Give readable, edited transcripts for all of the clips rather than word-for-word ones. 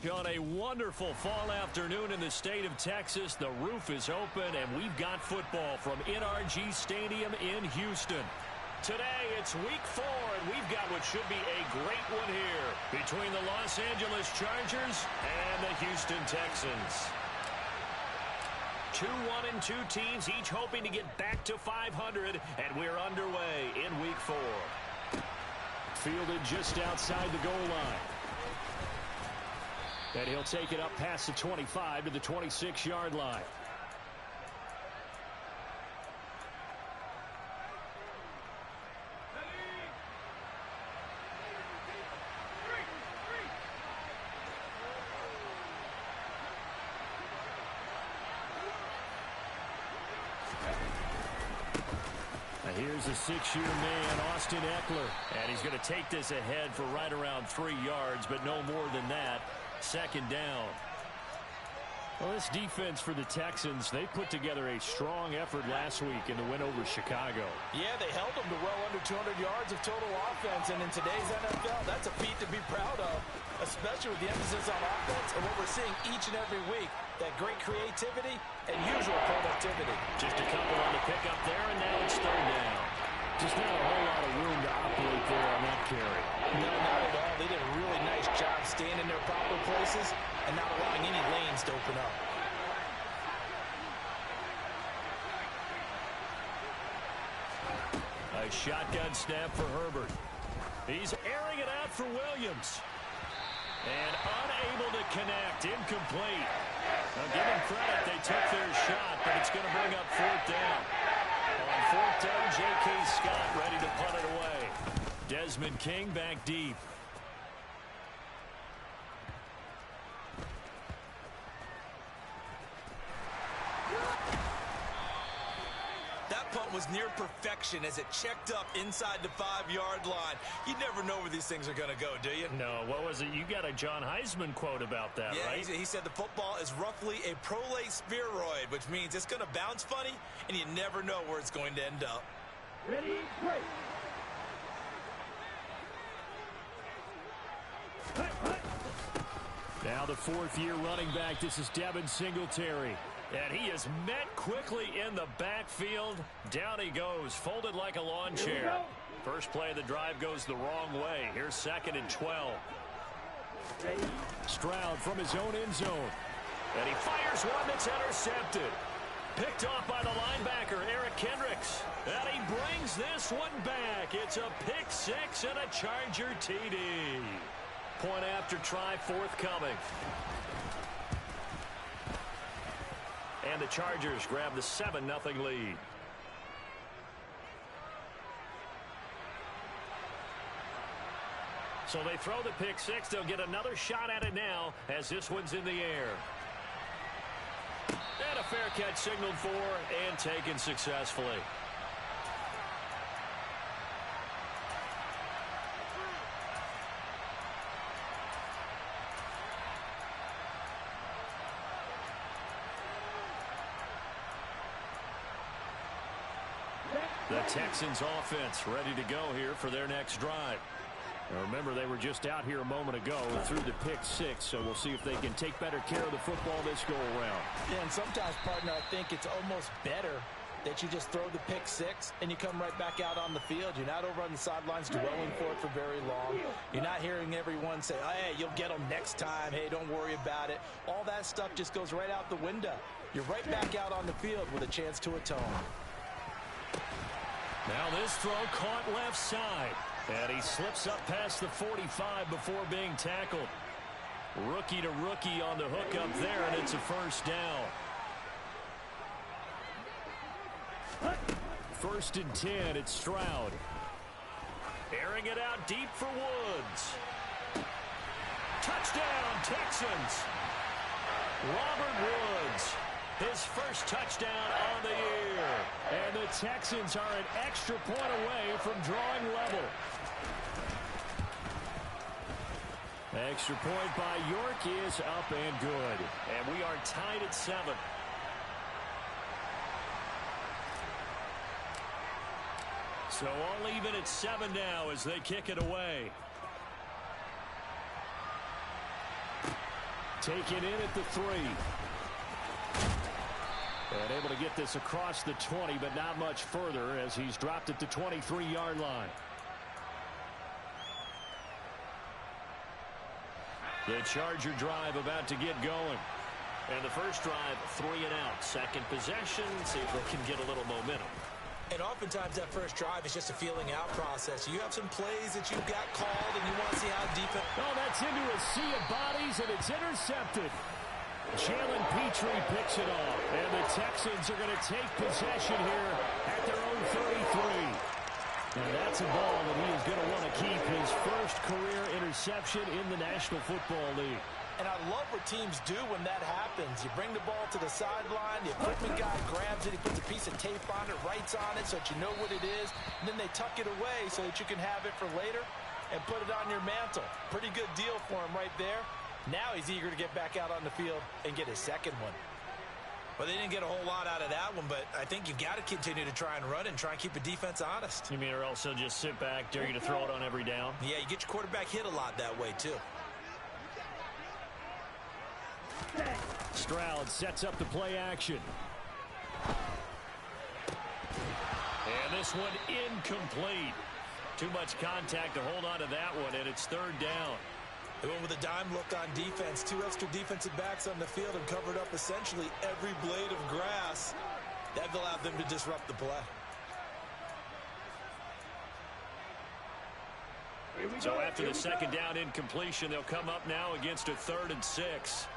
On a wonderful fall afternoon in the state of Texas, the roof is open, and we've got football from NRG Stadium in Houston. Today, it's week 4, and we've got what should be a great one here between the Los Angeles Chargers and the Houston Texans. 2-1-2 teams, each hoping to get back to 500, and we're underway in week 4. Fielded just outside the goal line. And he'll take it up past the 25 to the 26-yard line. Here's a 6-year man, Austin Eckler. And he's going to take this ahead for right around 3 yards, but no more than that. Second down. Well, this defense for the Texans, they put together a strong effort last week in the win over Chicago. Yeah, they held them to well under 200 yards of total offense, and in today's NFL, that's a feat to be proud of, especially with the emphasis on offense and what we're seeing each and every week, that great creativity and usual productivity. Just a couple on the pickup there, and now it's third down. Just not a whole lot of room to operate there on that carry. No, not at all. They did a really nice job staying in their proper places and not allowing any lanes to open up. A shotgun snap for Herbert. He's airing it out for Williams. And unable to connect. Incomplete. Now, give them credit. They took their shot, but it's going to bring up fourth down. On fourth down, J.K. Scott ready to punt it away. Desmond King back deep. That punt was near perfection as it checked up inside the 5-yard line. You never know where these things are going to go, do you? No, what was it? You got a John Heisman quote about that, yeah, right? He said the football is roughly a prolate spheroid, which means it's going to bounce funny, and you never know where it's going to end up. Ready, break. Now the fourth-year running back. This is Devin Singletary. And he is met quickly in the backfield. Down he goes, folded like a lawn chair. First play of the drive goes the wrong way. Here's 2nd and 12. Stroud from his own end zone. And he fires one that's intercepted. Picked off by the linebacker, Eric Kendricks. And he brings this one back. It's a pick 6 and a Charger TD. Point after try forthcoming. And the Chargers grab the 7-0 lead. So they throw the pick 6. They'll get another shot at it now as this one's in the air. And a fair catch signaled for and taken successfully. The Texans offense ready to go here for their next drive. Now remember, they were just out here a moment ago and threw the pick 6, so we'll see if they can take better care of the football this go-around. Yeah, and sometimes, partner, I think it's almost better that you just throw the pick 6 and you come right back out on the field. You're not over on the sidelines dwelling for it for very long. You're not hearing everyone say, hey, you'll get them next time. Hey, don't worry about it. All that stuff just goes right out the window. You're right back out on the field with a chance to atone. Now this throw caught left side. And he slips up past the 45 before being tackled. Rookie to rookie on the hook up there, and it's a first down. 1st and 10, it's Stroud. Airing it out deep for Woods. Touchdown, Texans. Robert Woods. His first touchdown on the year. And the Texans are an extra point away from drawing level. Extra point by York is up and good. And we are tied at 7. So all even at 7 now as they kick it away. Taken in at the 3. And able to get this across the 20, but not much further as he's dropped it to 23-yard line. The Charger drive about to get going. And the first drive, 3 and out. Second possession, see if they can get a little momentum. And oftentimes that first drive is just a feeling out process. You have some plays that you've got called and you want to see how defense. Oh, that's into a sea of bodies and it's intercepted. Jalen Petrie picks it off. And the Texans are going to take possession here at their own 33. And that's a ball that he is going to want to keep, his first career interception in the National Football League. And I love what teams do when that happens. You bring the ball to the sideline, the equipment guy grabs it, he puts a piece of tape on it, writes on it so that you know what it is, and then they tuck it away so that you can have it for later and put it on your mantle. Pretty good deal for him right there. Now he's eager to get back out on the field and get his second one. Well, they didn't get a whole lot out of that one, but I think you've got to continue to try and run and try and keep the defense honest. You mean or else they'll just sit back, dare you to throw it on every down? Yeah, you get your quarterback hit a lot that way, too. Stroud sets up the play action. And this one incomplete. Too much contact to hold on to that one, and it's third down. They went with a dime look on defense. 2 extra defensive backs on the field and covered up essentially every blade of grass. That allowed them to disrupt the play. So after the second down incompletion, they'll come up now against a 3rd and 6.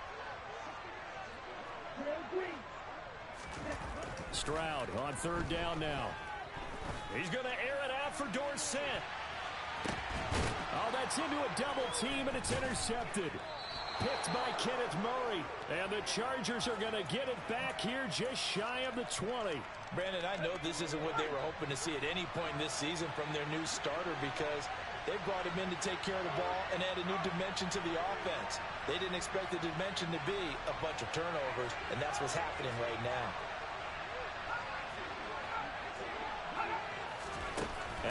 Stroud on 3rd down now. He's going to air it out for Dorsett. Oh, that's into a double team, and it's intercepted. Picked by Kenneth Murray. And the Chargers are going to get it back here just shy of the 20. Brandon, I know this isn't what they were hoping to see at any point this season from their new starter because they brought him in to take care of the ball and add a new dimension to the offense. They didn't expect the dimension to be a bunch of turnovers, and that's what's happening right now.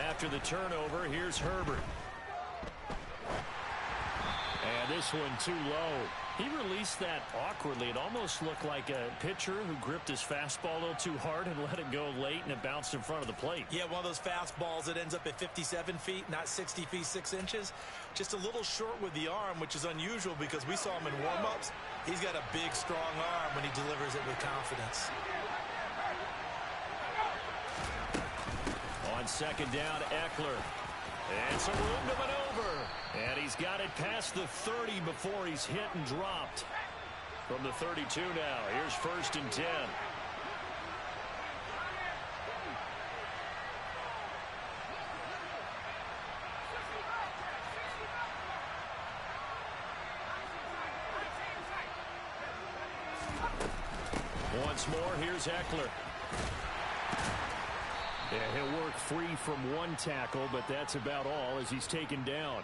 After the turnover, here's Herbert. And this one too low. He released that awkwardly. It almost looked like a pitcher who gripped his fastball a little too hard and let it go late, and it bounced in front of the plate. Yeah, one of those fastballs that ends up at 57 feet, not 60 feet, 6 inches. Just a little short with the arm, which is unusual because we saw him in warm-ups. He's got a big, strong arm when he delivers it with confidence. On second down, Eckler. And some room to maneuver. And he's got it past the 30 before he's hit and dropped. From the 32 now, here's 1st and 10. Once more, here's Eckler. Yeah, he'll work free from one tackle, but that's about all as he's taken down.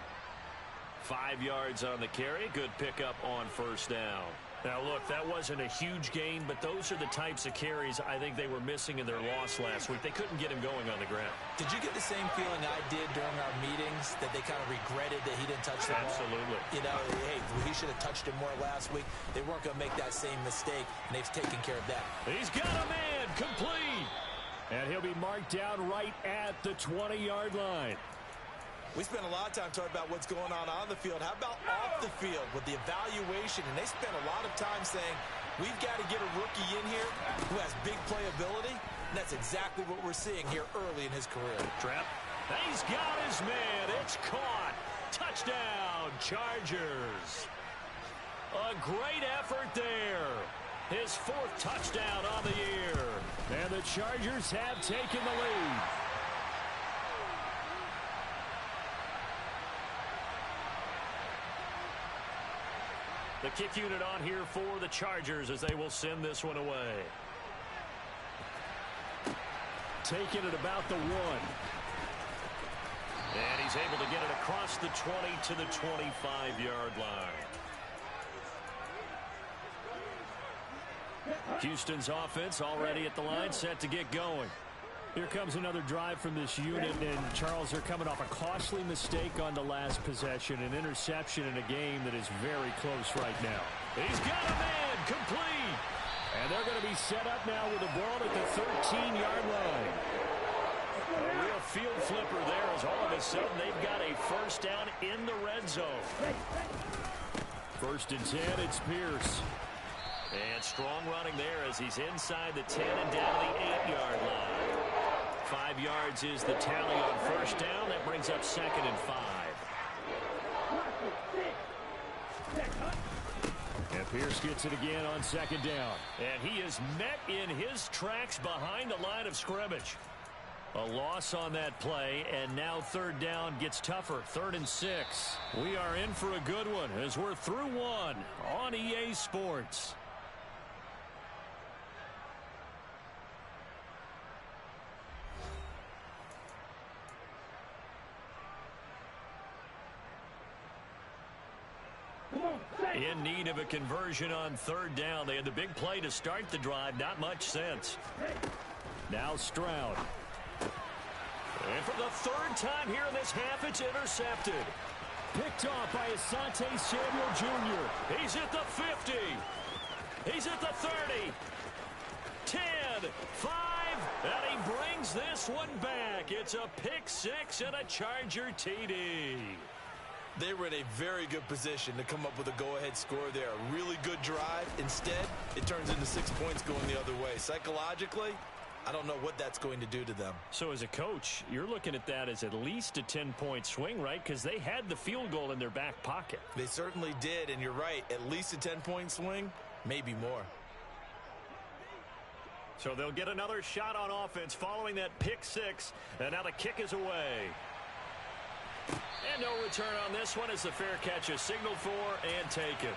5 yards on the carry. Good pickup on 1st down. Now, look, that wasn't a huge gain, but those are the types of carries I think they were missing in their loss last week. They couldn't get him going on the ground. Did you get the same feeling I did during our meetings, that they kind of regretted that he didn't touch the ball? Absolutely. You know, hey, he should have touched him more last week. They weren't going to make that same mistake, and they've taken care of that. He's got a man, complete. And he'll be marked down right at the 20-yard line. We spent a lot of time talking about what's going on the field. How about off the field with the evaluation? And they spent a lot of time saying, we've got to get a rookie in here who has big playability. And that's exactly what we're seeing here early in his career. Trap. He's got his man. It's caught. Touchdown, Chargers. A great effort there. His 4th touchdown on the year. And the Chargers have taken the lead. The kick unit on here for the Chargers as they will send this one away. Taking it about the 1. And he's able to get it across the 20 to the 25-yard line. Houston's offense already at the line, set to get going. Here comes another drive from this unit, and Charles, they're coming off a costly mistake on the last possession, an interception in a game that is very close right now. He's got a man, complete. And they're going to be set up now with the ball at the 13-yard line. A real field flipper there as all of a sudden they've got a first down in the red zone. 1st and 10, it's Pierce. And strong running there as he's inside the 10 and down to the 8-yard line. 5 yards is the tally on first down. That brings up 2nd and 5. And Pierce gets it again on 2nd down. And he is met in his tracks behind the line of scrimmage. A loss on that play, and now 3rd down gets tougher. 3rd and 6. We are in for a good one as we're through one on EA Sports. In need of a conversion on 3rd down. They had the big play to start the drive. Not much sense. Now Stroud. And for the 3rd time here in this half, it's intercepted. Picked off by Asante Samuel Jr. He's at the 50. He's at the 30. 10, 5, and he brings this one back. It's a pick 6 and a Charger TD. They were in a very good position to come up with a go-ahead score there. A really good drive. Instead, it turns into 6 points going the other way. Psychologically, I don't know what that's going to do to them. So as a coach, you're looking at that as at least a 10-point swing, right? Because they had the field goal in their back pocket. They certainly did, and you're right. At least a 10-point swing, maybe more. So they'll get another shot on offense following that pick 6, and now the kick is away. And no return on this one as the fair catch is signaled for and taken.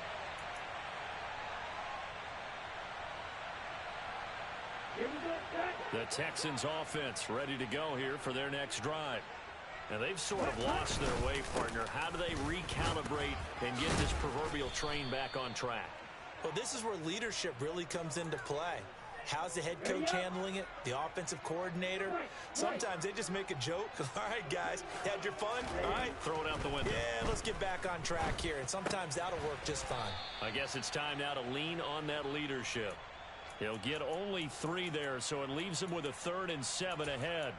The Texans offense ready to go here for their next drive. And they've sort of lost their way, partner. How do they recalibrate and get this proverbial train back on track? Well, this is where leadership really comes into play. How's the head coach handling it? The offensive coordinator? Sometimes they just make a joke. All right, guys, had your fun? All right. Throw it out the window. Yeah, let's get back on track here. And sometimes that'll work just fine. I guess it's time now to lean on that leadership. He'll get only 3 there, so it leaves him with a 3rd and 7 ahead.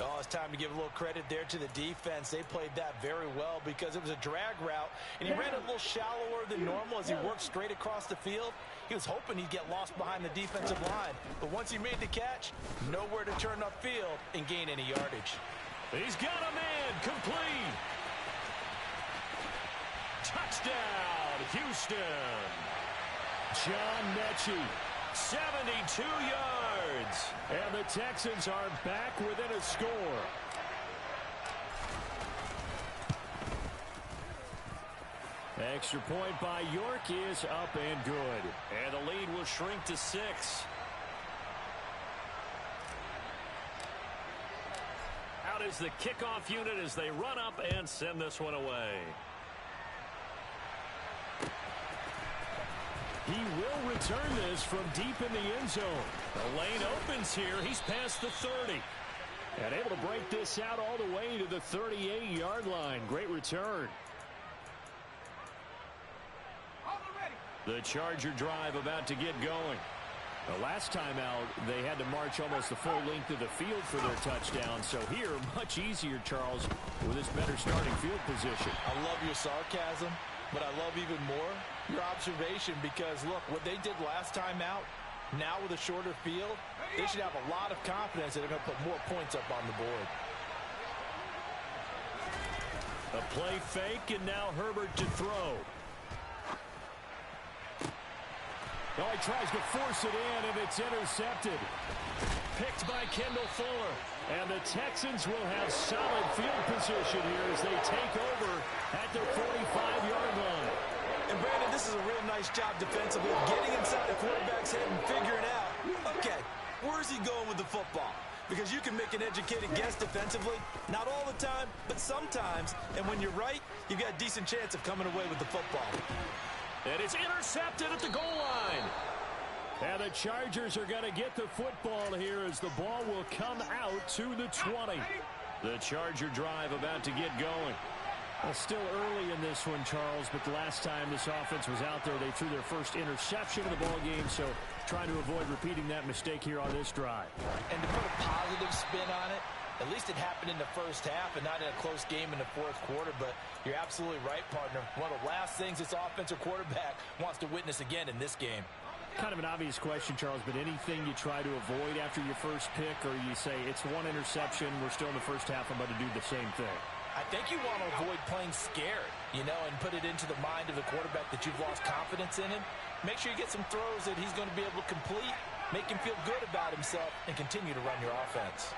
Oh, it's time to give a little credit there to the defense. They played that very well because it was a drag route, and he ran a little shallower than normal as he worked straight across the field. He was hoping he'd get lost behind the defensive line, but once he made the catch, nowhere to turn upfield and gain any yardage. He's got a man, complete. Touchdown, Houston. John Mechie. 72 yards. And the Texans are back within a score. Extra point by York is up and good. And the lead will shrink to 6. Out is the kickoff unit as they run up and send this one away. He will return this from deep in the end zone. The lane opens here. He's past the 30. And able to break this out all the way to the 38-yard line. Great return. The Charger drive about to get going. The last time out, they had to march almost the full length of the field for their touchdown. So here, much easier, Charles, with this better starting field position. I love your sarcasm, but I love even more your observation because, look, what they did last time out, now with a shorter field, they should have a lot of confidence that they're going to put more points up on the board. A play fake, and now Herbert to throw. Oh, he tries to force it in, and it's intercepted. Picked by Kendall Fuller. And the Texans will have solid field position here as they take over at their 45-yard line. And, Brandon, this is a real nice job defensively, getting inside the quarterback's head and figuring out, okay, where's he going with the football? Because you can make an educated guess defensively, not all the time, but sometimes. And when you're right, you've got a decent chance of coming away with the football. And it's intercepted at the goal line. And the Chargers are going to get the football here as the ball will come out to the 20. The Charger drive about to get going. Well, still early in this one, Charles, but the last time this offense was out there, they threw their first interception of the ball game, so trying to avoid repeating that mistake here on this drive. And to put a positive spin on it, at least it happened in the first half and not in a close game in the fourth quarter, but you're absolutely right, partner. One of the last things this offensive quarterback wants to witness again in this game. Kind of an obvious question, Charles, but anything you try to avoid after your first pick, or you say it's one interception, we're still in the first half, I'm about to do the same thing? I think you want to avoid playing scared, you know, and put it into the mind of the quarterback that you've lost confidence in him. Make sure you get some throws that he's going to be able to complete, make him feel good about himself, and continue to run your offense.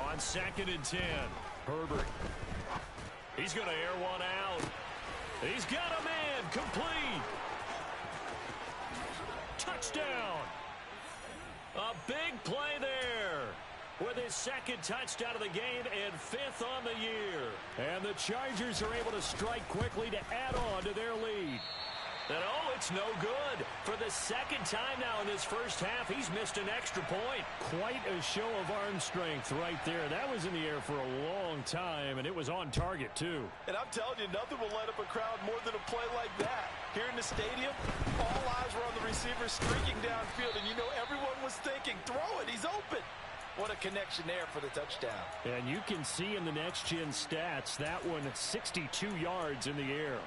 On 2nd and 10, Herbert. He's going to air one out. He's got a man, complete. Touchdown. A big play there with his second touchdown of the game and 5th on the year. And the Chargers are able to strike quickly to add on to their lead. And oh, it's no good. For the second time now in this first half, he's missed an extra point. Quite a show of arm strength right there. That was in the air for a long time, and it was on target, too. And I'm telling you, nothing will light up a crowd more than a play like that. Here in the stadium, all eyes were on the receiver streaking downfield, and you know everyone was thinking, throw it, he's open. What a connection there for the touchdown. And you can see in the next-gen stats, that one 62 yards in the air.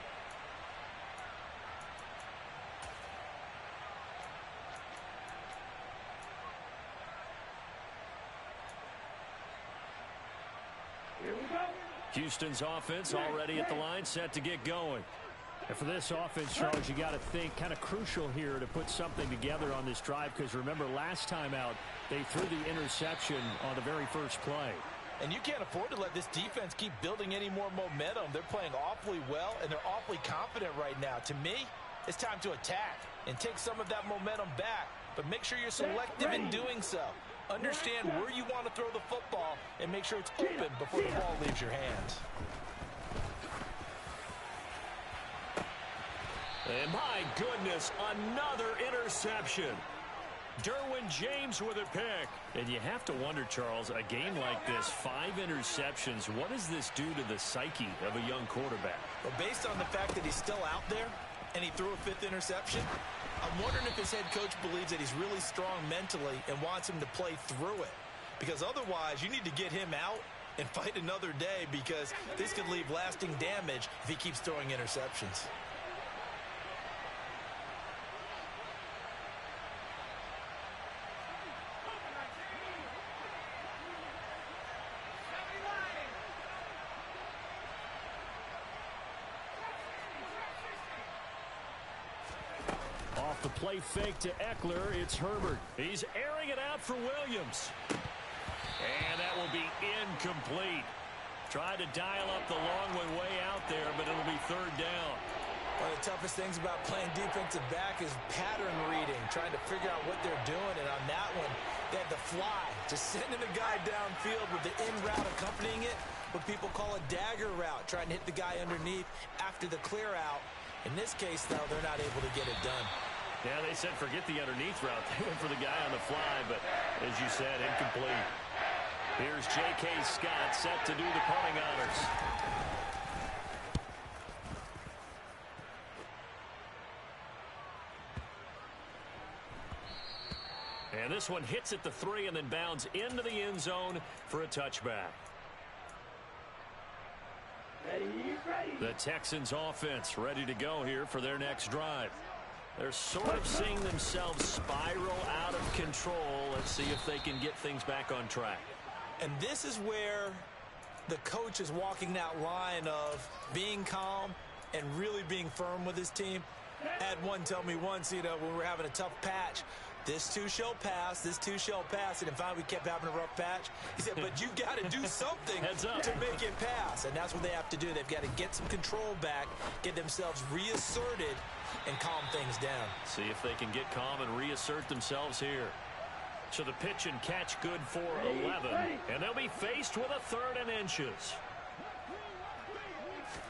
Houston's offense already at the line, set to get going. And for this offense, Charles, you got to think kind of crucial here to put something together on this drive, because remember last time out, they threw the interception on the very first play. And you can't afford to let this defense keep building any more momentum. They're playing awfully well, and they're awfully confident right now. To me, it's time to attack and take some of that momentum back, but make sure you're selective in doing so. Understand where you want to throw the football and make sure it's open before the ball leaves your hands. And my goodness, another interception. Derwin James with a pick. And you have to wonder, Charles, a game like this, 5 interceptions, what does this do to the psyche of a young quarterback? Well, based on the fact that he's still out there and he threw a 5th interception, I'm wondering if his head coach believes that he's really strong mentally and wants him to play through it. Because otherwise, you need to get him out and fight another day, because this could leave lasting damage if he keeps throwing interceptions. The play fake to Eckler. It's Herbert. He's airing it out for Williams. And that will be incomplete. Tried to dial up the long way out there, but it'll be 3rd down. One of the toughest things about playing defensive back is pattern reading, trying to figure out what they're doing. And on that one, they had the fly, just sending the guy downfield with the in route accompanying it, what people call a dagger route, trying to hit the guy underneath after the clear out. In this case, though, they're not able to get it done. Yeah, they said forget the underneath route. They went for the guy on the fly, but as you said, incomplete. Here's J.K. Scott set to do the punting honors. And this one hits at the 3 and then bounds into the end zone for a touchback. The Texans offense ready to go here for their next drive. They're sort of seeing themselves spiral out of control. Let's see if they can get things back on track. And this is where the coach is walking that line of being calm and really being firm with his team. I had one tell me once, you know, when we were having a tough patch, this too shall pass, this too shall pass. And in fact, we kept having a rough patch. He said, but you got to do something to make it pass. And that's what they have to do. They've got to get some control back, get themselves reasserted, and calm things down. See if they can get calm and reassert themselves here. So the pitch and catch good for 11. And they'll be faced with a 3rd and inches.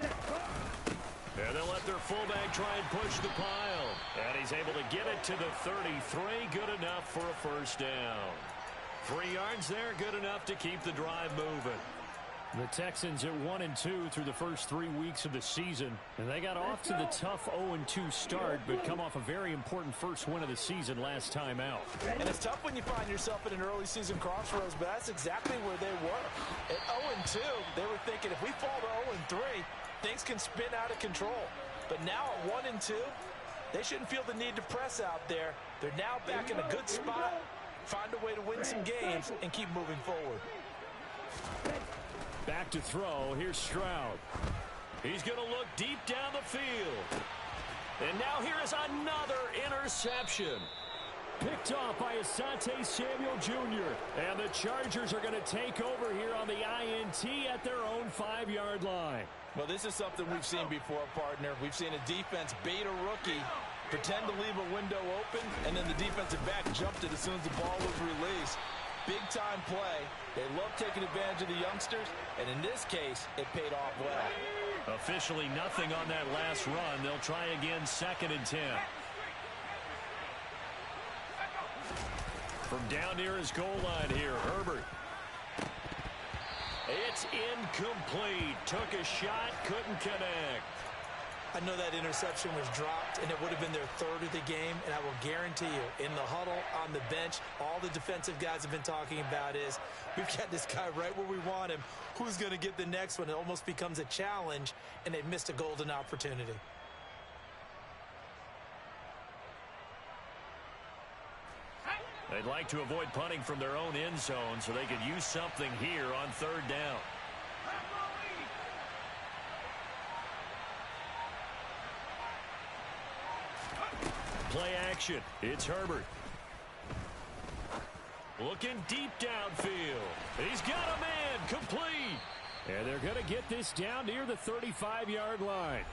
And they'll let their fullback try and push the pile. And he's able to get it to the 33. Good enough for a 1st down. 3 yards there, good enough to keep the drive moving. The Texans at 1-2 through the first 3 weeks of the season, and they got off to the tough 0-2 start, but come off a very important first win of the season last time out. And it's tough when you find yourself in an early season crossroads, but that's exactly where they were. At 0-2, they were thinking if we fall to 0-3, things can spin out of control. But now at 1-2, they shouldn't feel the need to press out there. They're now back in a good spot, find a way to win some games, and keep moving forward. Back to throw. Here's Stroud. He's going to look deep down the field. And now here is another interception. Picked off by Asante Samuel Jr. And the Chargers are going to take over here on the INT at their own 5-yard line. Well, this is something we've seen before, partner. We've seen a defense bait a rookie, pretend to leave a window open, and then the defensive back jumped it as soon as the ball was released. Big-time play. They love taking advantage of the youngsters, and in this case, it paid off well. Officially nothing on that last run. They'll try again, 2nd and 10. From down near his goal line here, Herbert. It's incomplete. Took a shot, couldn't connect. I know that interception was dropped, and it would have been their 3rd of the game, and I will guarantee you, in the huddle, on the bench, all the defensive guys have been talking about is, we've got this guy right where we want him. Who's going to get the next one? It almost becomes a challenge, and they missed a golden opportunity. They'd like to avoid punting from their own end zone so they could use something here on 3rd down. Play action. It's Herbert. Looking deep downfield. He's got a man. Complete. And they're going to get this down near the 35-yard line.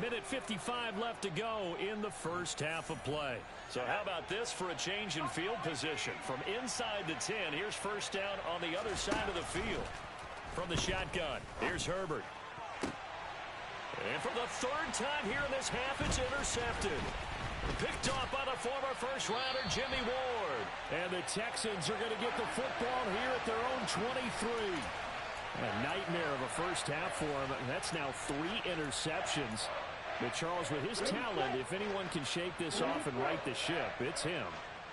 1:55 left to go in the first half of play. So how about this for a change in field position? From inside the 10, here's first down on the other side of the field. From the shotgun, here's Herbert. And for the 3rd time here in this half, it's intercepted. Picked off by the former first-rounder, Jimmy Ward. And the Texans are going to get the football here at their own 23. A nightmare of a first half for him. That's now 3 interceptions. But Charles, with his talent, if anyone can shake this off and right the ship, it's him.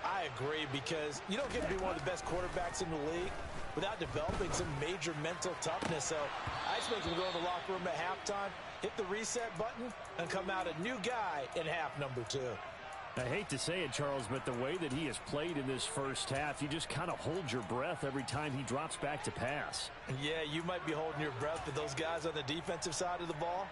I agree, because you don't get to be one of the best quarterbacks in the league without developing some major mental toughness. So I expect him to go in the locker room at halftime, hit the reset button, and come out a new guy in half number 2. I hate to say it, Charles, but the way that he has played in this first half, you just kind of hold your breath every time he drops back to pass. Yeah, you might be holding your breath, but those guys on the defensive side of the ball,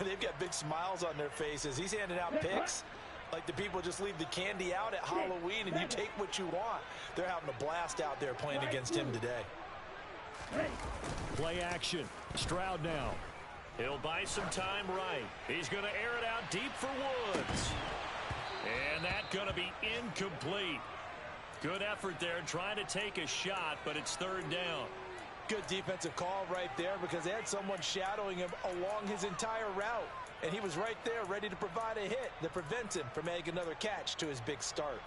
they've got big smiles on their faces. He's handing out picks like the people just leave the candy out at Halloween and you take what you want. They're having a blast out there playing against him today. Play action. Stroud now. He'll buy some time right. He's going to air it out deep for Woods. And that's going to be incomplete. Good effort there trying to take a shot, but it's 3rd down. Good defensive call right there, because they had someone shadowing him along his entire route. And he was right there ready to provide a hit that prevents him from making another catch to his big start.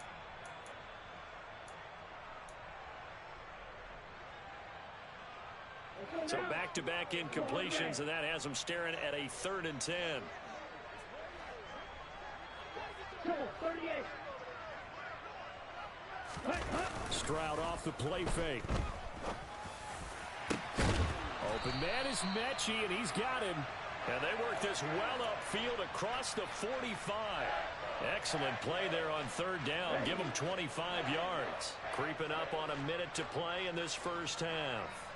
So back-to-back incompletions, and that has him staring at a 3rd and 10. Stroud off the play fake. Open man is Mechie, and he's got him. And they work this well upfield across the 45. Excellent play there on 3rd down. Give them 25 yards. Creeping up on a minute to play in this first half.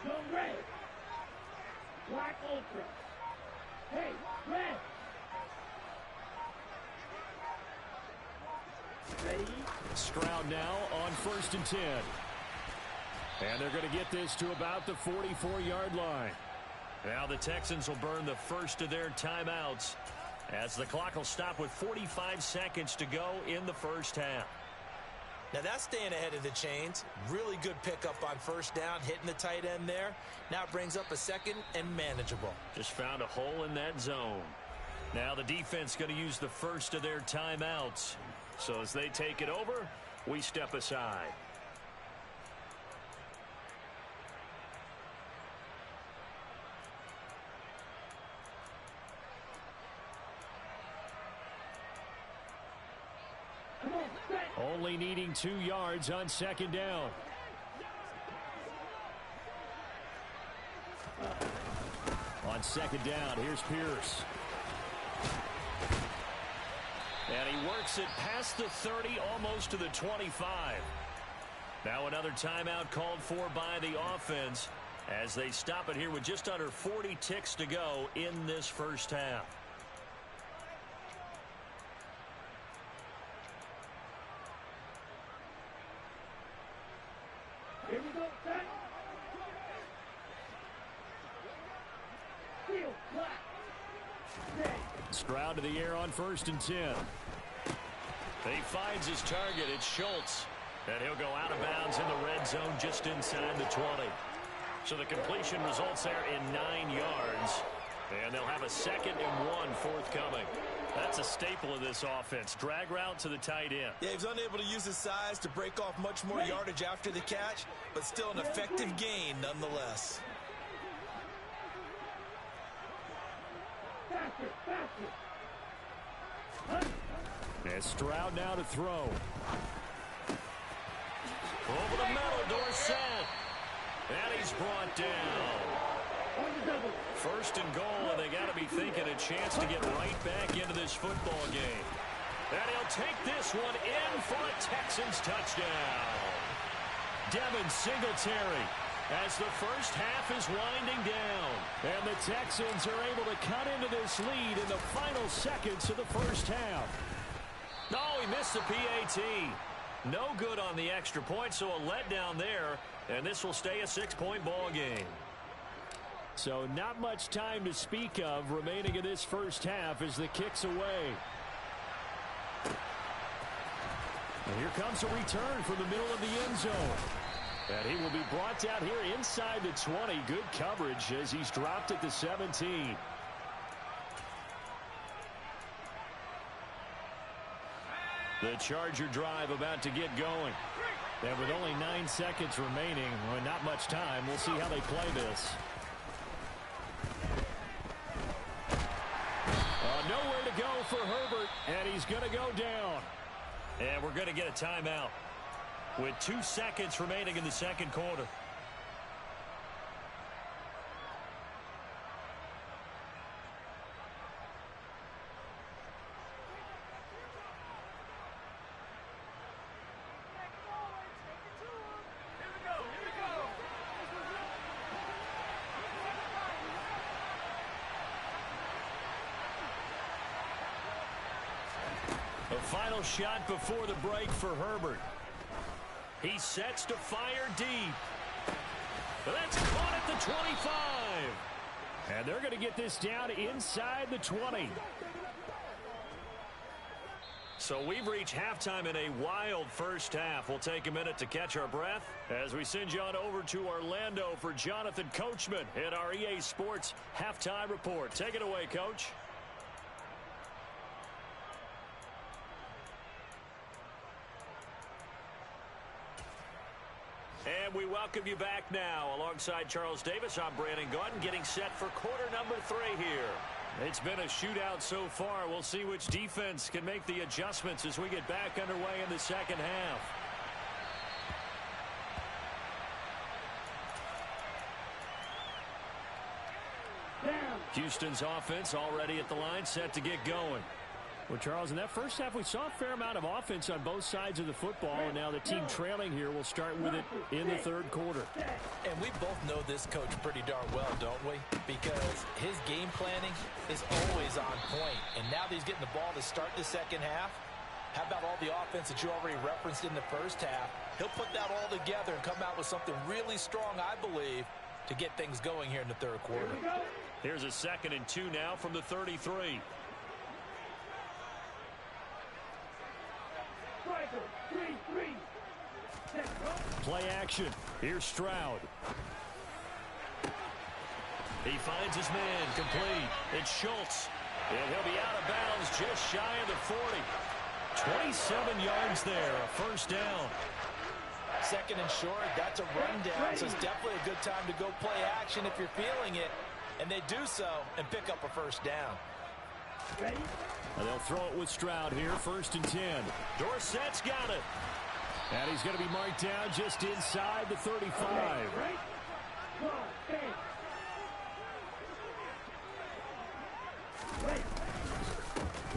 Go red. Black Ultra. Hey, red. Ready? Stroud now on 1st and 10. And they're going to get this to about the 44-yard line. Now the Texans will burn the first of their timeouts as the clock will stop with 45 seconds to go in the first half. Now that's staying ahead of the chains. Really good pickup on 1st down, hitting the tight end there. Now it brings up a 2nd and manageable. Just found a hole in that zone. Now the defense going to use the first of their timeouts. So as they take it over, we step aside. Only needing 2 yards on second down. On second down, here's Pierce. And he works it past the 30, almost to the 25. Now another timeout called for by the offense as they stop it here with just under 40 ticks to go in this first half. Here we go, set. Field, black. Stroud to the air on 1st and 10. He finds his target. It's Schultz. And he'll go out of bounds in the red zone just inside the 20. So the completion results there in 9 yards. And they'll have a 2nd and 1 forthcoming. That's a staple of this offense. Drag route to the tight end. Yeah, he was unable to use his size to break off much more yardage after the catch, but still an effective gain nonetheless. Faster, faster. And Stroud now to throw. Over the middle, Dorsett. And he's brought down. 1st and goal, and they got to be thinking a chance to get right back into this football game. And he'll take this one in for a Texans touchdown. Devin Singletary as the first half is winding down. And the Texans are able to cut into this lead in the final seconds of the first half. No, he missed the PAT. No good on the extra point, so a letdown there, and this will stay a 6-point ball game. So not much time to speak of remaining in this first half as the kick's away. And here comes a return from the middle of the end zone. And he will be brought down here inside the 20. Good coverage as he's dropped at the 17. The Charger drive about to get going. And with only 9 seconds remaining, well, not much time, we'll see how they play this. Nowhere to go for Herbert, and he's going to go down. And we're going to get a timeout with 2 seconds remaining in the second quarter. Final shot before the break for Herbert. He sets to fire deep. That's caught at the 25. And they're going to get this down inside the 20. So we've reached halftime in a wild first half. We'll take a minute to catch our breath as we send you on over to Orlando for Jonathan Coachman in our EA Sports Halftime Report. Take it away, Coach. And we welcome you back now. Alongside Charles Davis, I'm Brandon Gunn, getting set for quarter number 3 here. It's been a shootout so far. We'll see which defense can make the adjustments as we get back underway in the second half. Houston's offense already at the line, set to get going. Well, Charles, in that first half, we saw a fair amount of offense on both sides of the football, and now the team trailing here will start with it in the third quarter. And we both know this coach pretty darn well, don't we? Because his game planning is always on point. And now that he's getting the ball to start the second half, how about all the offense that you already referenced in the first half? He'll put that all together and come out with something really strong, I believe, to get things going here in the third quarter. Here's a 2nd and 2 now from the 33. Play action. Here's Stroud. He finds his man complete. It's Schultz. And he'll be out of bounds just shy of the 40. 27 yards there, a first down. Second and short, that's a rundown, so it's definitely a good time to go play action if you're feeling it. And they do so and pick up a first down. Ready? And they'll throw it with Stroud here, 1st and 10. Dorsett's got it. And he's going to be marked down just inside the 35. Right? One, stand. Right.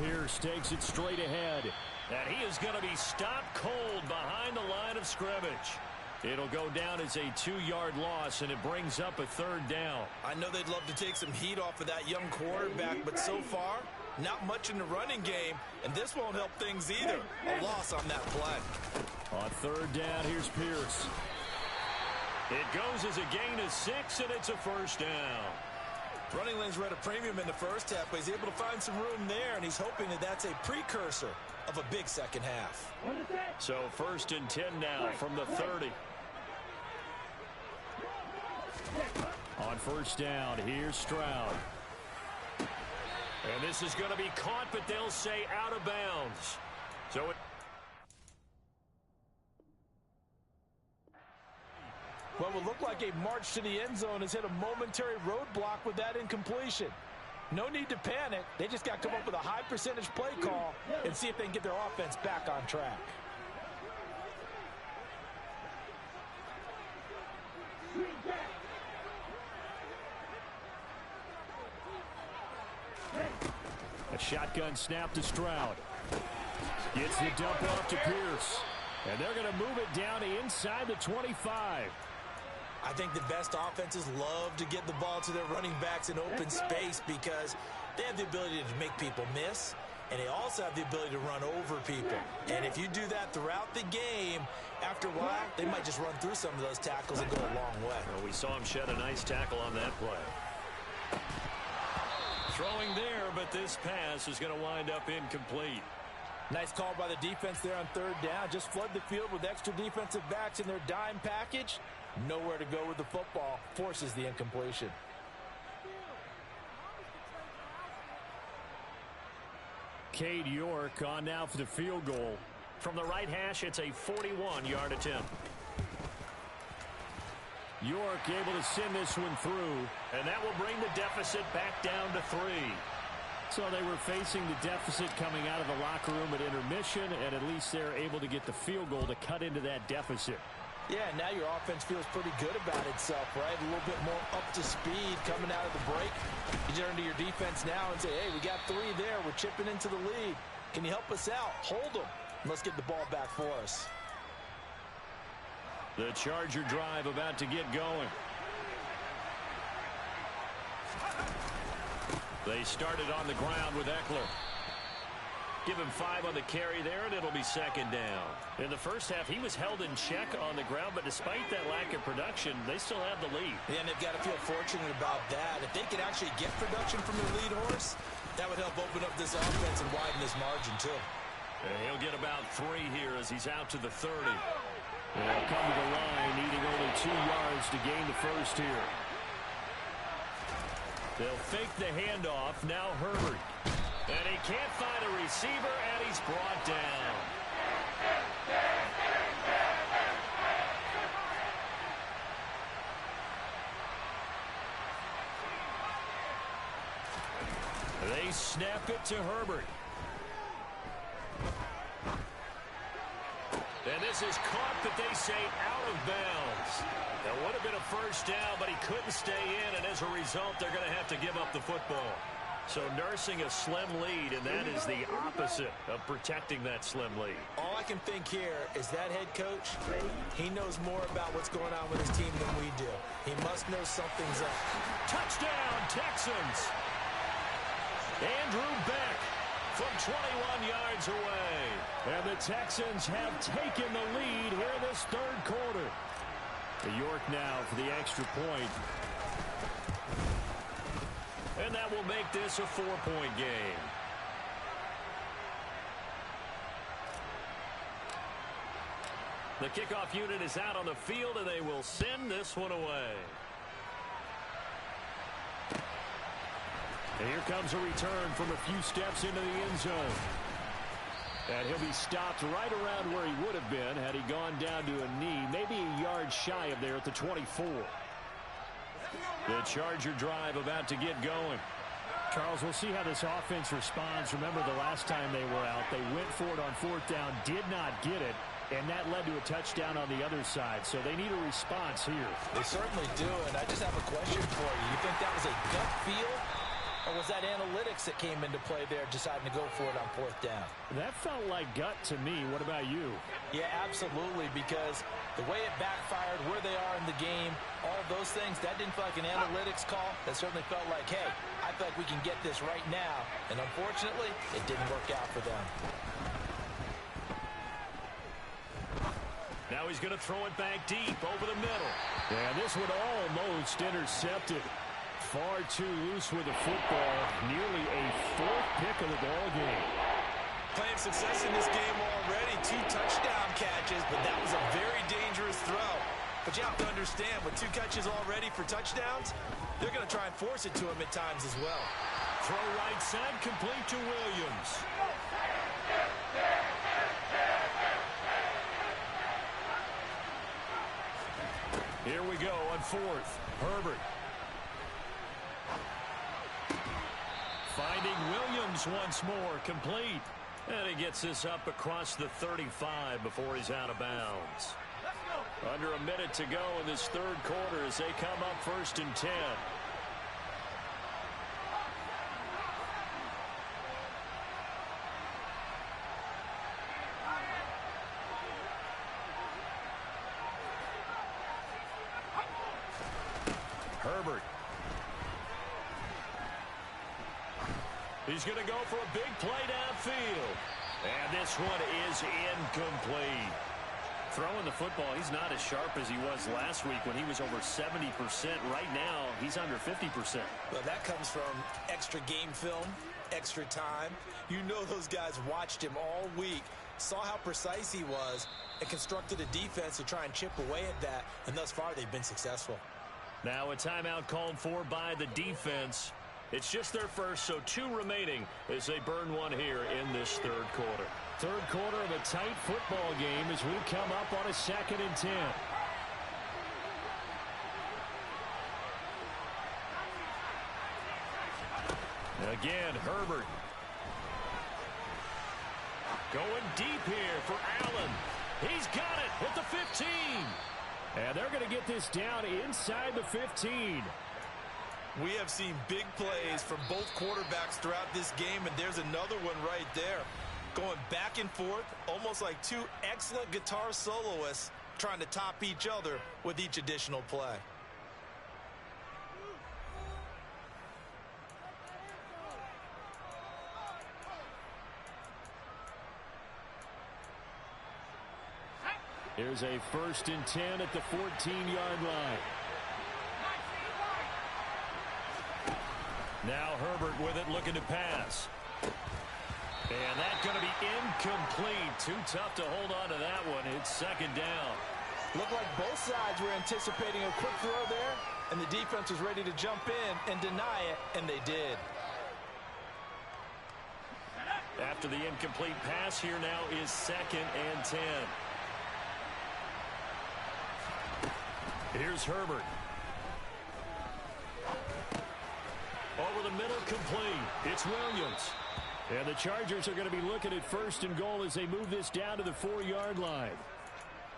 Pierce takes it straight ahead. And he is going to be stopped cold behind the line of scrimmage. It'll go down as a 2-yard loss, and it brings up a 3rd down. I know they'd love to take some heat off of that young quarterback, but so far, not much in the running game, and this won't help things either. A loss on that play. On 3rd down, here's Pierce. It goes as a gain of 6, and it's a first down. Running lanes were at a premium in the first half, but he's able to find some room there, and he's hoping that that's a precursor of a big second half. So 1st and 10 now from the 30. On 1st down, here's Stroud. And this is going to be caught, but they'll say out of bounds. So it... What will look like a march to the end zone has hit a momentary roadblock with that incompletion. No need to panic. They just got to come up with a high percentage play call and see if they can get their offense back on track. A shotgun snap to Stroud. Gets the dump off to Pierce. And they're going to move it down to inside the 25. I think the best offenses love to get the ball to their running backs in open space because they have the ability to make people miss, and they also have the ability to run over people. And if you do that throughout the game, after a while, they might just run through some of those tackles and go a long way. Well, we saw him shed a nice tackle on that play. Throwing there, but this pass is going to wind up incomplete. Nice call by the defense there on 3rd down. Just flood the field with extra defensive backs in their dime package. Nowhere to go with the football. Forces the incompletion. Cade York on now for the field goal. From the right hash, it's a 41-yard attempt. York able to send this one through. And that will bring the deficit back down to 3. So they were facing the deficit coming out of the locker room at intermission, and at least they're able to get the field goal to cut into that deficit. Yeah, now your offense feels pretty good about itself, right? A little bit more up to speed coming out of the break. You turn to your defense now and say, hey, we got 3 there. We're chipping into the lead. Can you help us out? Hold them. Let's get the ball back for us. The Charger drive about to get going. They started on the ground with Eckler. Give him 5 on the carry there, and it'll be 2nd down. In the first half, he was held in check on the ground, but despite that lack of production, they still have the lead. Yeah, and they've got to feel fortunate about that. If they could actually get production from their lead horse, that would help open up this offense and widen this margin, too. And he'll get about 3 here as he's out to the 30. They'll come to the line, needing only 2 yards to gain the first here. They'll fake the handoff. Now Herbert. And he can't find a receiver, and he's brought down. They snap it to Herbert. And this is caught, but they say out of bounds. That would have been a first down, but he couldn't stay in, and as a result, they're going to have to give up the football. So nursing a slim lead, and that is the opposite of protecting that slim lead. All I can think here is that head coach, he knows more about what's going on with his team than we do. He must know something's up. Touchdown, Texans! Andrew Beck from 21 yards away. And the Texans have taken the lead here in this 3rd quarter. York now for the extra point. And that will make this a 4-point game. The kickoff unit is out on the field, and they will send this one away. And here comes a return from a few steps into the end zone. And he'll be stopped right around where he would have been had he gone down to a knee, maybe a yard shy of there at the 24. The Charger drive about to get going. Charles, we'll see how this offense responds. Remember the last time they were out, they went for it on fourth down, did not get it, and that led to a touchdown on the other side. So they need a response here. They certainly do, and I just have a question for you. You think that was a gut feel, or was that analytics that came into play there deciding to go for it on fourth down? That felt like gut to me. What about you? Yeah, absolutely, because the way it backfired, where they are in the game, all of those things, that didn't feel like an analytics call. That certainly felt like, hey, I feel like we can get this right now. And unfortunately, it didn't work out for them. Now he's going to throw it back deep over the middle. And this one almost intercepted. Far too loose with the football. Nearly a fourth pick of the ball game. Playing success in this game already. 2 touchdown catches, but that was a very dangerous throw. But you have to understand, with 2 catches already for touchdowns, they're going to try and force it to him at times as well. Throw right side, complete to Williams. Here we go on fourth. Herbert. Finding Williams once more, complete. And he gets this up across the 35 before he's out of bounds. Under a minute to go in this third quarter as they come up 1st and 10. Herbert. He's going to go for a big play downfield. And this one is incomplete. Throwing the football, he's not as sharp as he was last week when he was over 70%. Right now, he's under 50%. Well, that comes from extra game film, extra time. You know those guys watched him all week, saw how precise he was, and constructed a defense to try and chip away at that. And thus far, they've been successful. Now a timeout called for by the defense. It's just their first, so 2 remaining as they burn one here in this third quarter. Third quarter of a tight football game as we come up on a 2nd and 10. Again, Herbert. Going deep here for Allen. He's got it at the 15. And they're going to get this down inside the 15. We have seen big plays from both quarterbacks throughout this game, and there's another one right there. Going back and forth, almost like 2 excellent guitar soloists trying to top each other with each additional play. Here's a 1st and 10 at the 14-yard line. Now Herbert with it, looking to pass. And that's going to be incomplete. Too tough to hold on to that one. It's 2nd down. Looked like both sides were anticipating a quick throw there, and the defense was ready to jump in and deny it, and they did. After the incomplete pass, here now is 2nd and 10. Here's Herbert. Over the middle, complete. It's Williams. And the Chargers are going to be looking at 1st and goal as they move this down to the 4-yard line.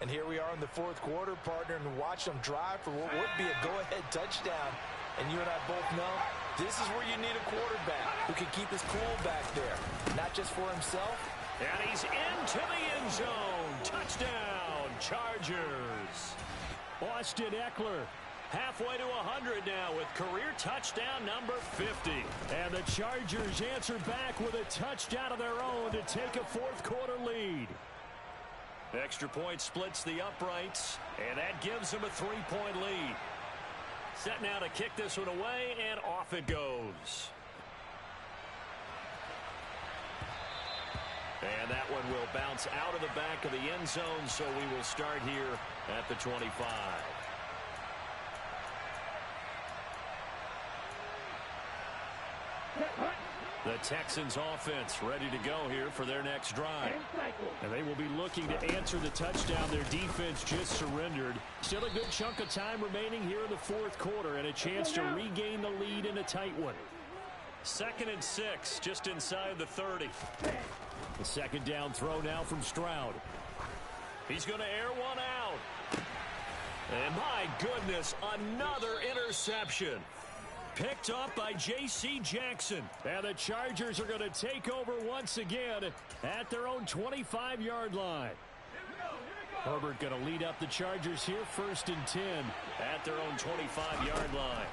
And here we are in the fourth quarter, partner, and watch them drive for what would be a go-ahead touchdown. And you and I both know this is where you need a quarterback who can keep his cool back there, not just for himself. And he's into the end zone. Touchdown, Chargers. Austin Eckler halfway to 100 now with career touchdown number 50. And the Chargers answer back with a touchdown of their own to take a fourth quarter lead. Extra point splits the uprights, and that gives them a 3-point lead. Set now to kick this one away, and off it goes. And that one will bounce out of the back of the end zone, so we will start here at the 25. The Texans offense ready to go here for their next drive. And they will be looking to answer the touchdown their defense just surrendered. Still a good chunk of time remaining here in the fourth quarter and a chance to regain the lead in a tight one. 2nd and 6, just inside the 30. The second down throw now from Stroud. He's going to air one out. And my goodness, another interception. Picked up by J.C. Jackson. And the Chargers are going to take over once again at their own 25-yard line. Herbert going to lead up the Chargers here, 1st and 10. At their own 25-yard line.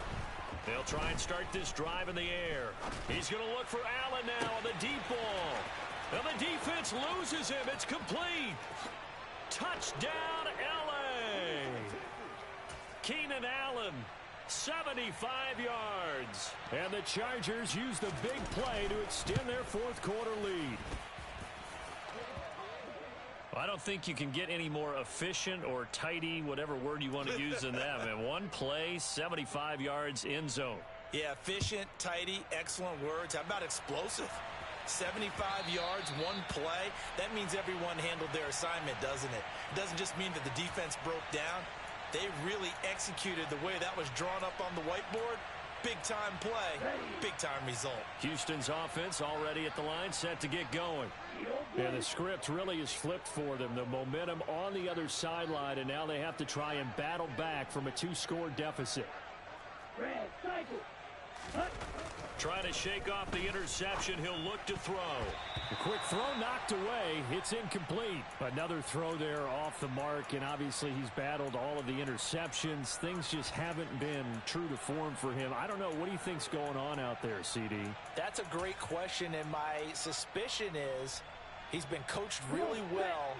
They'll try and start this drive in the air. He's going to look for Allen now on the deep ball. And the defense loses him. It's complete. Touchdown, L.A. Keenan Allen. 75 yards. And the Chargers use the big play to extend their fourth quarter lead. I don't think you can get any more efficient or tidy, whatever word you want to use in that. And one play, 75 yards, end zone. Yeah, efficient, tidy, excellent words. How about explosive? 75 yards, one play. That means everyone handled their assignment, doesn't it? It doesn't just mean that the defense broke down. They really executed the way that was drawn up on the whiteboard. Big-time play, big-time result. Houston's offense already at the line, set to get going. Yeah, the script really is flipped for them. The momentum on the other sideline, and now they have to try and battle back from a 2-score deficit. Trying to shake off the interception. He'll look to throw. A quick throw knocked away. It's incomplete. Another throw there off the mark, and obviously he's battled all of the interceptions. Things just haven't been true to form for him. I don't know. What do you think's going on out there, CD? That's a great question, and my suspicion is he's been coached really well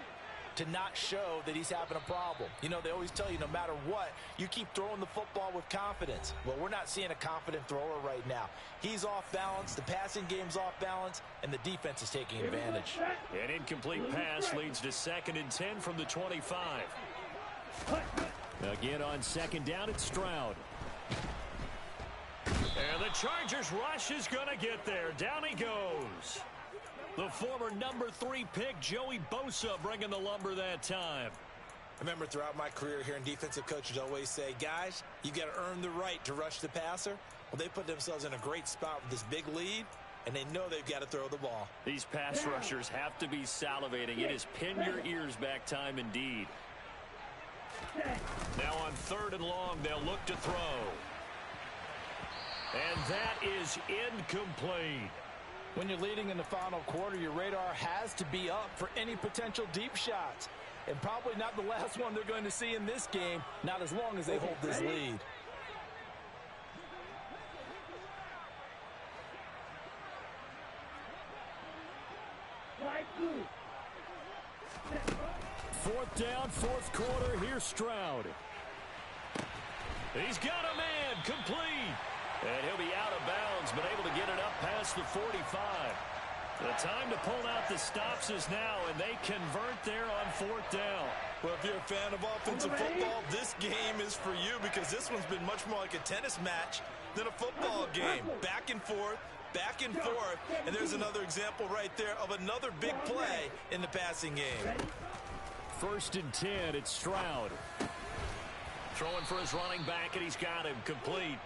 to not show that he's having a problem. You know, they always tell you no matter what, you keep throwing the football with confidence. Well, we're not seeing a confident thrower right now. He's off balance, the passing game's off balance, and the defense is taking advantage. An incomplete pass leads to 2nd and 10 from the 25. Again on 2nd down, it's Stroud. And the Chargers rush is going to get there. Down he goes. The former number 3 pick, Joey Bosa, bringing the lumber that time. I remember throughout my career hearing defensive coaches always say, guys, you got to earn the right to rush the passer. Well, they put themselves in a great spot with this big lead, and they know they've got to throw the ball. These pass rushers have to be salivating. It is pin your ears back time indeed. Now on 3rd and long, they'll look to throw. And that is incomplete. When you're leading in the final quarter, your radar has to be up for any potential deep shots. And probably not the last one they're going to see in this game, not as long as they hold this lead. Fourth down, fourth quarter. Here's Stroud. He's got a man, complete. And he'll be out of bounds, but able to get it up past the 45. The time to pull out the stops is now, and they convert there on 4th down. Well, if you're a fan of offensive football, this game is for you because this one's been much more like a tennis match than a football game. Back and forth, and there's another example right there of another big play in the passing game. 1st and 10, it's Stroud. Throwing for his running back, and he's got him complete.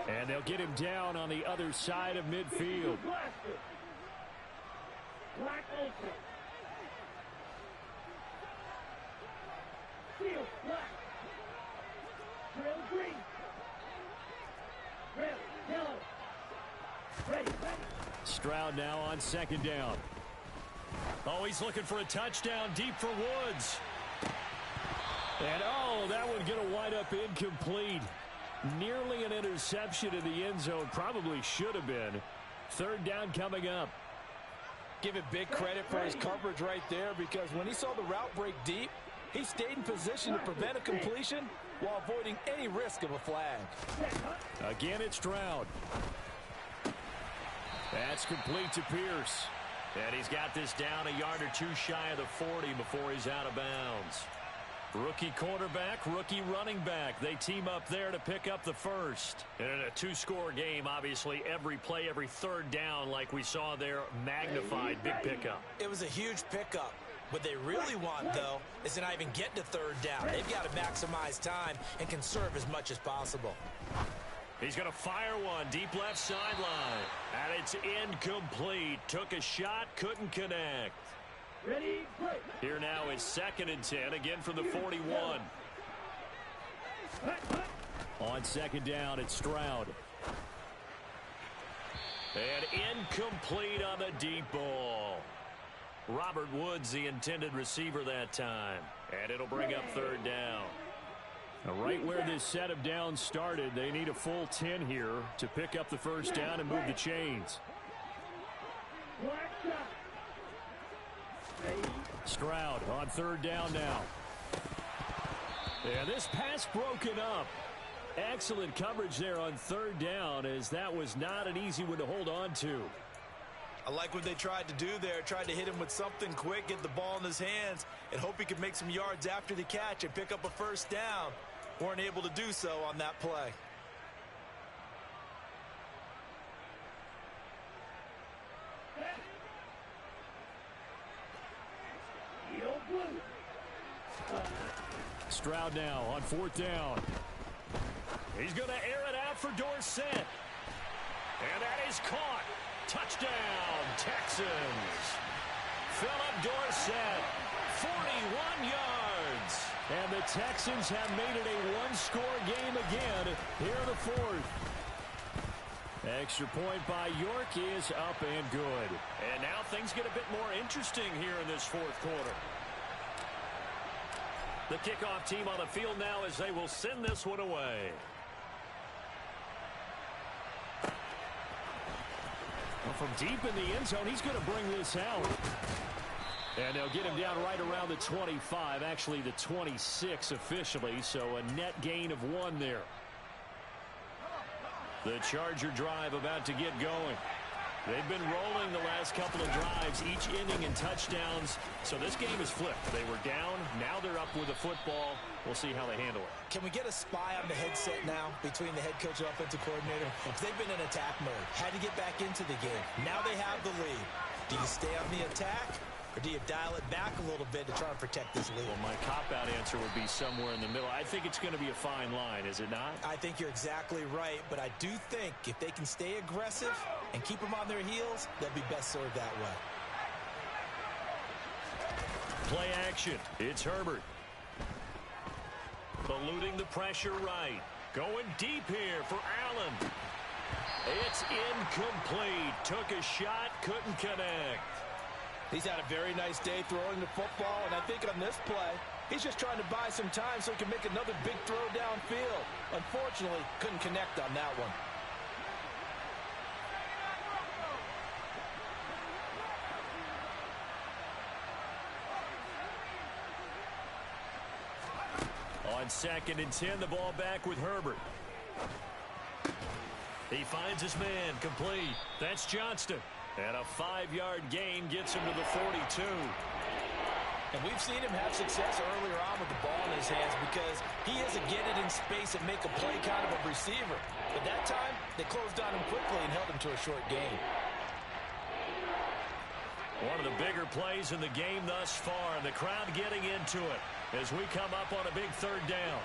And they'll get him down on the other side of midfield. Stroud now on 2nd down. Oh, he's looking for a touchdown deep for Woods. And oh, that one going to wind up incomplete. Nearly an interception in the end zone. Probably should have been. 3rd down coming up. Give it big credit for his coverage right there because when he saw the route break deep, he stayed in position to prevent a completion while avoiding any risk of a flag. Again, it's Stroud. That's complete to Pierce. And he's got this down a yard or two shy of the 40 before he's out of bounds. Rookie quarterback, rookie running back. They team up there to pick up the first. And in a two-score game, obviously, every play, every third down, like we saw there, magnified. Big pickup. It was a huge pickup. What they really want, though, is to not even get to third down. They've got to maximize time and conserve as much as possible. He's going to fire one deep left sideline. And it's incomplete. Took a shot, couldn't connect. Ready, break. Here now is 2nd and 10, again from the 41. On 2nd down, it's Stroud. And incomplete on the deep ball. Robert Woods, the intended receiver that time. And it'll bring up 3rd down. Now, right where this set of downs started, they need a full 10 here to pick up the first down and move the chains. Stroud on 3rd down now. And this pass broken up. Excellent coverage there on 3rd down, as that was not an easy one to hold on to. I like what they tried to do there. Tried to hit him with something quick, get the ball in his hands, and hope he could make some yards after the catch and pick up a first down. Weren't able to do so on that play. Stroud now on 4th down. He's going to air it out for Dorsett. And that is caught. Touchdown, Texans. Philip Dorsett, 41 yards. And the Texans have made it a one-score game again here in the 4th. Extra point by York is up and good. And now things get a bit more interesting here in this 4th quarter. The kickoff team on the field now as they will send this one away. Well, from deep in the end zone, he's going to bring this out. And they'll get him down right around the 25, actually the 26 officially, so a net gain of 1 there. The Charger drive about to get going. They've been rolling the last couple of drives, each inning in touchdowns. So this game is flipped. They were down. Now they're up with the football. We'll see how they handle it. Can we get a spy on the headset now between the head coach and offensive coordinator? They've been in attack mode. Had to get back into the game. Now they have the lead. Do you stay on the attack, or do you dial it back a little bit to try and protect this lead? Well, my cop-out answer would be somewhere in the middle. I think it's going to be a fine line, is it not? I think you're exactly right, but I do think if they can stay aggressive and keep them on their heels, they'll be best served that way. Play action. It's Herbert. Eluding the pressure right. Going deep here for Allen. It's incomplete. Took a shot, couldn't connect. He's had a very nice day throwing the football, and I think on this play, he's just trying to buy some time so he can make another big throw downfield. Unfortunately, couldn't connect on that one. On 2nd and 10, the ball back with Herbert. He finds his man, complete. That's Johnston. And a 5-yard gain gets him to the 42. And we've seen him have success earlier on with the ball in his hands because he is a get it in space and make a play kind of a receiver. But that time, they closed on him quickly and held him to a short gain. One of the bigger plays in the game thus far, and the crowd getting into it as we come up on a big 3rd down.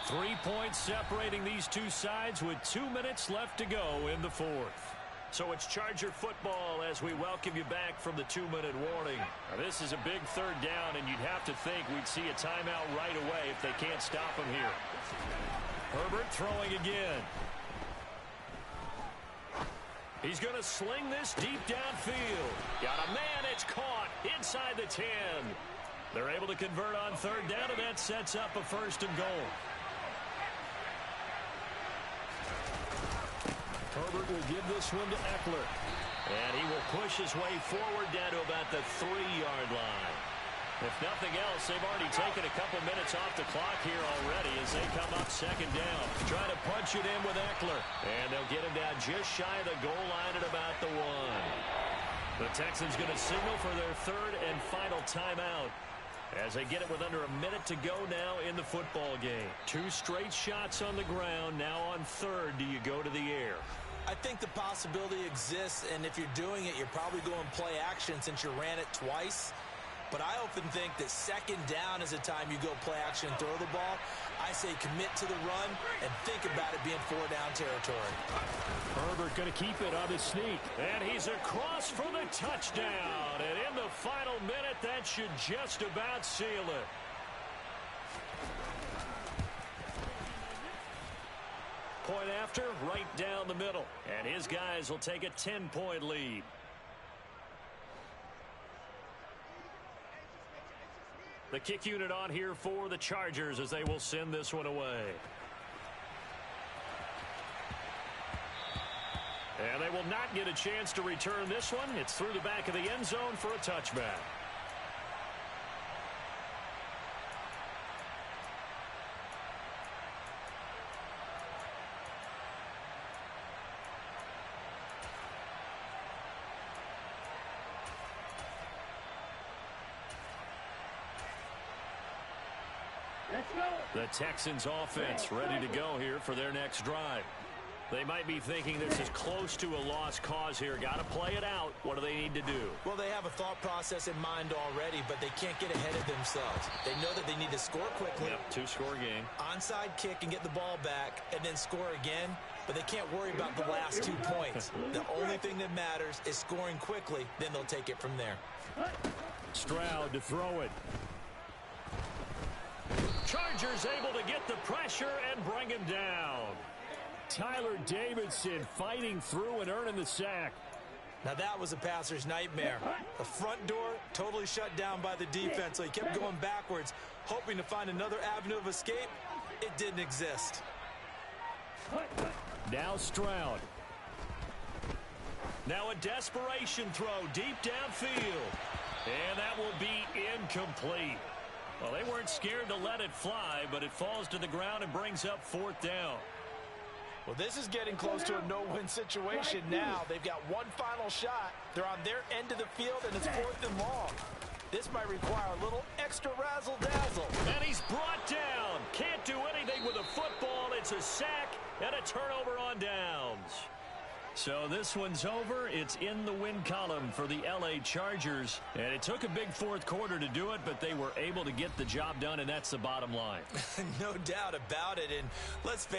3 points separating these two sides with 2 minutes left to go in the 4th. So it's Charger football as we welcome you back from the 2-minute warning. Now, this is a big 3rd down, and you'd have to think we'd see a timeout right away if they can't stop him here. Herbert throwing again. He's going to sling this deep downfield. Got a man, it's caught inside the 10. They're able to convert on 3rd down, and that sets up a 1st and goal. Herbert will give this one to Eckler. And he will push his way forward down to about the 3-yard line. If nothing else, they've already taken a couple minutes off the clock here already as they come up 2nd down. Trying to punch it in with Eckler. And they'll get him down just shy of the goal line at about the 1. The Texans going to signal for their third and final timeout as they get it with under a minute to go now in the football game. 2 straight shots on the ground. Now on third, do you go to the air? I think the possibility exists, and if you're doing it, you're probably going play action since you ran it twice. But I often think that second down is a time you go play action and throw the ball. I say commit to the run and think about it being 4-down territory. Herbert going to keep it on his sneak. And he's across for the touchdown. And in the final minute, that should just about seal it. Point after, right down the middle. And his guys will take a 10-point lead. The kick unit on here for the Chargers as they will send this one away. And they will not get a chance to return this one. It's through the back of the end zone for a touchback. Let's go. The Texans offense ready to go here for their next drive. They might be thinking this is close to a lost cause here. Got to play it out. What do they need to do? Well, they have a thought process in mind already, but they can't get ahead of themselves. They know that they need to score quickly. Yep, 2-score game. Onside kick and get the ball back and then score again, but they can't worry about the last 2 points. The only thing that matters is scoring quickly, then they'll take it from there. Stroud to throw it. Chargers able to get the pressure and bring him down. Tyler Davidson fighting through and earning the sack. Now that was a passer's nightmare. The front door totally shut down by the defense, so he kept going backwards, hoping to find another avenue of escape. It didn't exist. Now Stroud. Now a desperation throw deep downfield. And that will be incomplete. Well, they weren't scared to let it fly, but it falls to the ground and brings up 4th down. Well, this is getting close to a no-win situation now. They've got one final shot. They're on their end of the field, and it's 4th and long. This might require a little extra razzle-dazzle. And he's brought down. Can't do anything with a football. It's a sack and a turnover on downs. So this one's over. It's in the win column for the LA Chargers. And it took a big 4th quarter to do it, but they were able to get the job done, and that's the bottom line. No doubt about it. And let's face it.